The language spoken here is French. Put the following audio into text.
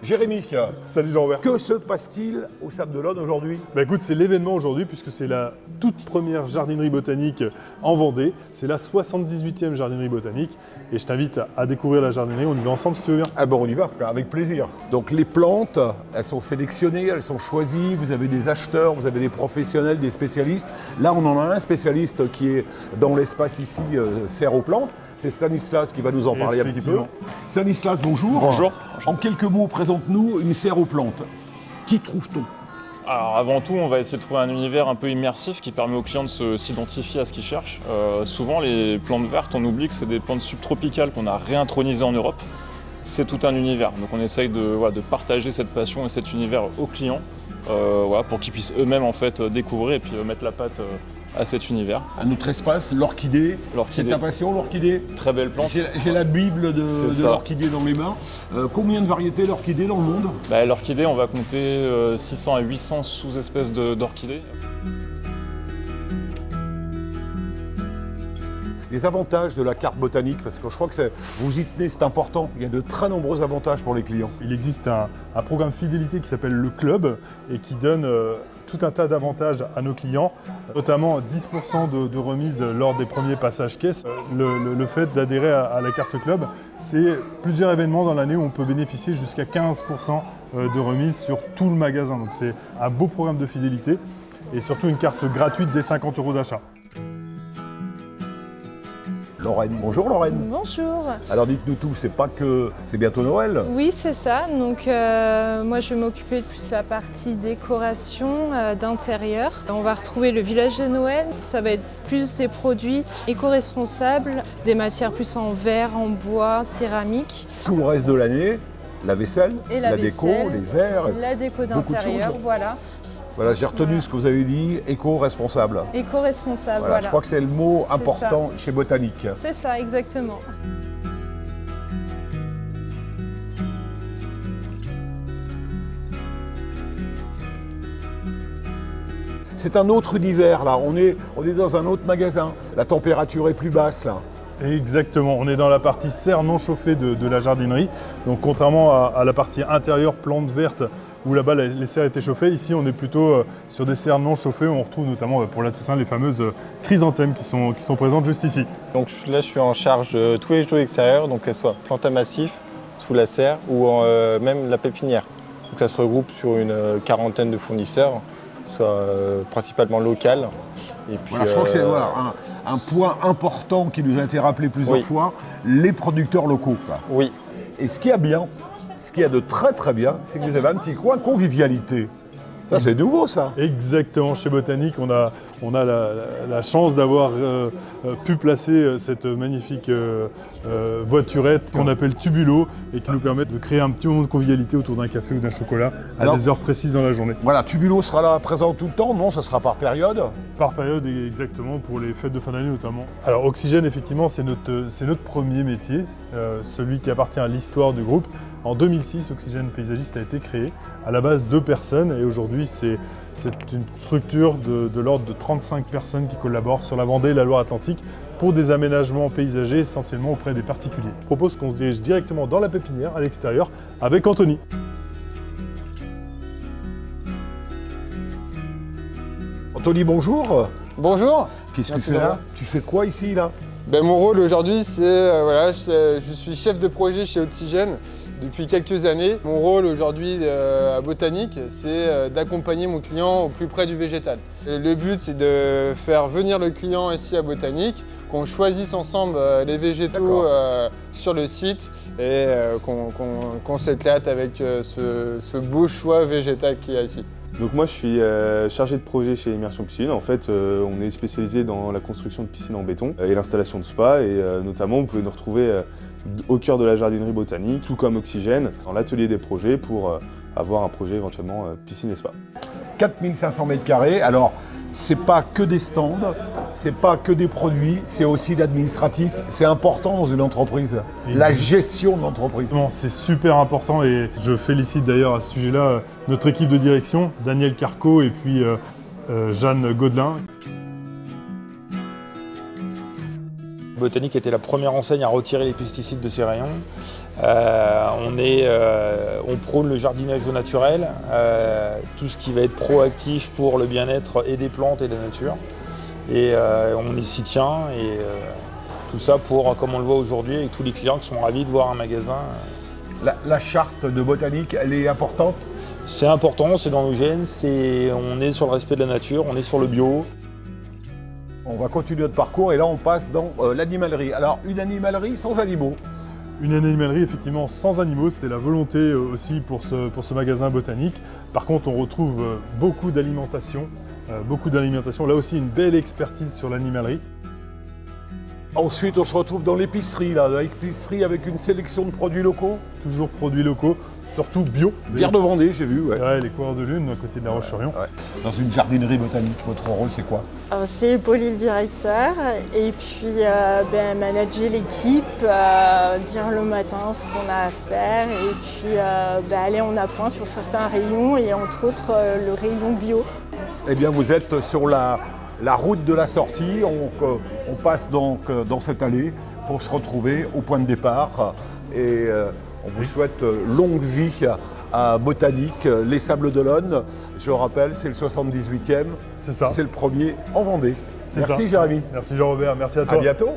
Jérémy, Salut Jean-Robert. que se passe-t-il au Sable d'Olonne aujourd'hui? Écoute, c'est l'événement aujourd'hui puisque c'est la toute première jardinerie botanique en Vendée. C'est la 78e jardinerie botanique et je t'invite à découvrir la jardinerie. On y va ensemble si tu veux bien. Ah bon, on y va, avec plaisir. Donc les plantes, elles sont sélectionnées, elles sont choisies, vous avez des acheteurs, vous avez des professionnels, des spécialistes. Là, on en a un spécialiste qui est dans l'espace ici, serre aux plantes. C'est Stanislas qui va nous en parler un petit peu. Stanislas, bonjour. Bonjour. En quelques mots, présente-nous une serre aux plantes. Qui trouve-t-on? Alors avant tout, on va essayer de trouver un univers un peu immersif qui permet aux clients de s'identifier à ce qu'ils cherchent. Souvent, les plantes vertes, on oublie que c'est des plantes subtropicales qu'on a réintronisées en Europe. C'est tout un univers. Donc on essaye de partager cette passion et cet univers aux clients pour qu'ils puissent eux-mêmes en fait, découvrir et puis mettre la patte à cet univers. À notre espace, l'orchidée. C'est ta passion, l'orchidée? Très belle plante. J'ai la Bible de l'orchidée dans mes mains. Combien de variétés d'orchidées dans le monde? L'orchidée, on va compter 600 à 800 sous-espèces d'orchidées. Les avantages de la carte botanique, parce que je crois que vous y tenez, c'est important. Il y a de très nombreux avantages pour les clients. Il existe un programme fidélité qui s'appelle le Club et qui donne tout un tas d'avantages à nos clients, notamment 10% de remise lors des premiers passages caisse. Le fait d'adhérer à la carte Club, c'est plusieurs événements dans l'année où on peut bénéficier jusqu'à 15% de remise sur tout le magasin. Donc c'est un beau programme de fidélité et surtout une carte gratuite dès 50 € d'achat. Lorraine, bonjour Lorraine. Bonjour. Alors dites-nous tout, c'est bientôt Noël? Oui, c'est ça. Donc moi je vais m'occuper de plus la partie décoration d'intérieur. On va retrouver le village de Noël. Ça va être plus des produits éco-responsables, des matières plus en verre, en bois, céramique. Tout le reste de l'année, la vaisselle, Et la déco, vaisselle, les verres, la déco beaucoup de d'intérieur, choses. voilà. Voilà, j'ai retenu ce que vous avez dit, éco-responsable. Éco-responsable, Voilà, voilà. je crois que c'est le mot C'est important chez Botanique. C'est ça, exactement. C'est un autre univers là, on est dans un autre magasin. La température est plus basse là. Exactement, on est dans la partie serre non chauffée de la jardinerie. Donc contrairement à la partie intérieure plantes vertes où là-bas les serres étaient chauffées, ici on est plutôt sur des serres non chauffées où on retrouve notamment pour la Toussaint les fameuses chrysanthèmes qui sont présentes juste ici. Donc là je suis en charge de tous les jouets extérieurs, donc qu'elles soient plantes à massif, sous la serre ou même la pépinière. Donc ça se regroupe sur une quarantaine de fournisseurs, soit principalement local. Et puis, Voilà, je crois que c'est un point important qui nous a été rappelé plusieurs fois, les producteurs locaux. Quoi. Oui. Et ce qu'il y a bien, ce qu'il y a de très très bien, c'est que vous avez un petit coin convivialité. Ça c'est nouveau ça. Exactement, chez Botanique, on a la chance d'avoir pu placer cette magnifique voiturette qu'on appelle Tubulo et qui nous permet de créer un petit moment de convivialité autour d'un café ou d'un chocolat à des heures précises dans la journée. Voilà, Tubulo sera là présent tout le temps, non? Ça sera par période? Par période, exactement, pour les fêtes de fin d'année notamment. Alors Oxygène, effectivement, c'est notre premier métier, celui qui appartient à l'histoire du groupe. En 2006, Oxygène Paysagiste a été créé à la base 2 personnes et aujourd'hui c'est une structure de l'ordre de 35 personnes qui collaborent sur la Vendée et la Loire-Atlantique pour des aménagements paysagers essentiellement auprès des particuliers. Je propose qu'on se dirige directement dans la pépinière à l'extérieur avec Anthony. Anthony, bonjour. Bonjour. Qu'est-ce que tu fais là? Tu fais quoi ici là? Mon rôle aujourd'hui, c'est je suis chef de projet chez Oxygène depuis quelques années. Mon rôle aujourd'hui à Botanique, c'est d'accompagner mon client au plus près du végétal. Le but, c'est de faire venir le client ici à Botanique, qu'on choisisse ensemble les végétaux sur le site et qu'on s'éclate avec ce beau choix végétal qu'il y a ici. Donc moi je suis chargé de projet chez Immersion Piscine. En fait on est spécialisé dans la construction de piscines en béton et l'installation de spa et notamment vous pouvez nous retrouver au cœur de la jardinerie botanique, tout comme Oxygène, dans l'atelier des projets pour avoir un projet éventuellement piscine et spa. 4500 m², alors c'est pas que des stands, c'est pas que des produits, c'est aussi l'administratif. C'est important dans une entreprise, la gestion de l'entreprise. C'est super important et je félicite d'ailleurs à ce sujet-là notre équipe de direction, Daniel Carco et puis Jeanne Gaudelin. Botanique était la première enseigne à retirer les pesticides de ses rayons. On prône le jardinage au naturel, tout ce qui va être proactif pour le bien-être et des plantes et de la nature. Et on s'y tient, et tout ça pour, comme on le voit aujourd'hui, avec tous les clients qui sont ravis de voir un magasin. La charte de Botanique, elle est importante? C'est important, c'est dans nos gènes, on est sur le respect de la nature, on est sur le bio. On va continuer notre parcours et là on passe dans l'animalerie. Alors une animalerie sans animaux. Une animalerie effectivement sans animaux, c'était la volonté aussi pour ce magasin Botanique. Par contre, on retrouve beaucoup d'alimentation. Là aussi, une belle expertise sur l'animalerie. Ensuite, on se retrouve dans l'épicerie, là, l'épicerie avec une sélection de produits locaux. Toujours produits locaux, surtout bio. Bière de Vendée, j'ai vu. Ouais. Ouais, les coureurs de lune, à côté de la Roche-sur-Yon. Ouais. Dans une jardinerie botanique, votre rôle, c'est quoi? C'est épauler le directeur et puis manager l'équipe, dire le matin ce qu'on a à faire et puis aller en appoint sur certains rayons et entre autres le rayon bio. Eh bien, vous êtes sur la route de la sortie. On passe donc dans cette allée pour se retrouver au point de départ. Et on vous souhaite longue vie à Botanique, les Sables d'Olonne. Je rappelle, c'est le 78e. C'est ça. C'est le premier en Vendée. C'est ça. Merci Jérémy. Merci Jean-Robert, merci à toi. À bientôt.